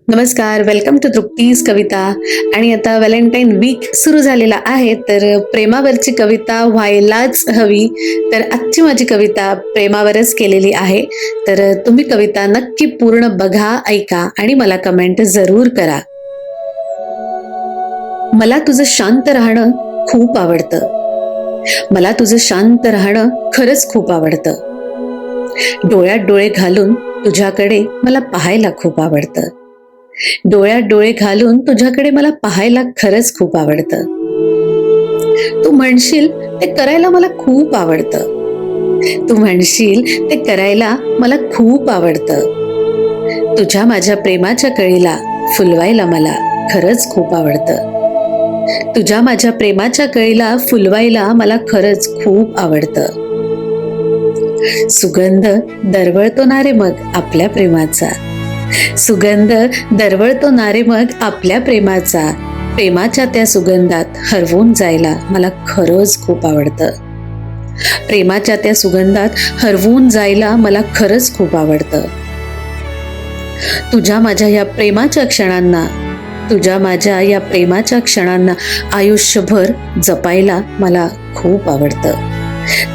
नमस्कार, welcome to Trupti's कविता. आणि आता व्हॅलेंटाईन वीक सुरू झालेला आहे, तर प्रेमावरची कविता व्हायलाच हवी. तर आजची माझी कविता प्रेमावरच केलेली आहे. तर तुम्ही कविता नक्की पूर्ण बघा, ऐका आणि मला कमेंट जरूर करा. मला तुझं शांत राहणं खूप आवडतं. मला तुझं शांत राहणं खरंच खूप आवडतं. डोळ्यात डोळे घालून तुझ्याकडे मला पाहायला खूप आवडतं. डोळ्यात डोळे घालून तुझ्याकडे मला पाहायला खरंच खूप आवडतं. तू म्हणशील ते करायला मला खूप आवडतं. तू म्हणशील ते करायला मला खूप आवडतं. तुझ्या माझ्या प्रेमाच्या कळीला फुलवायला मला खरंच खूप आवडतं. तुझ्या माझ्या प्रेमाच्या कळीला फुलवायला मला खरंच खूप आवडतं. सुगंध दरवळतो ना रे मग आपल्या प्रेमाचा. सुगंध दरवळतो ना रे मग आपल्या प्रेमाचा. प्रेमाच्या त्या सुगंधात हरवून जायला मला खरंच खूप आवडतं. प्रेमाच्या त्या सुगंधात हरवून जायला मला खरंच खूप आवडतं. तुझ्या माझ्या या प्रेमाच्या क्षणांना, तुझ्या माझ्या या प्रेमाच्या क्षणांना आयुष्यभर जपायला मला खूप आवडतं.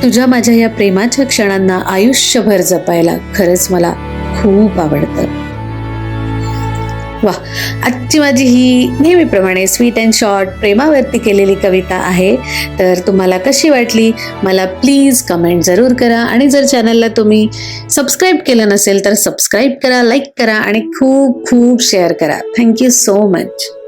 तुझ्या माझ्या या प्रेमाच्या क्षणांना आयुष्यभर जपायला खरंच मला खूप आवडतं. वा, आजची माझी ही नेहमीप्रमाणे स्वीट अँड शॉर्ट प्रेमावरती केलेली कविता आहे. तर तुम्हाला कशी वाटली मला प्लीज कमेंट जरूर करा. आणि जर चॅनलला तुम्ही सबस्क्राईब केलं नसेल तर सबस्क्राईब करा, लाईक करा आणि खूप खूप शेअर करा. Thank you so much.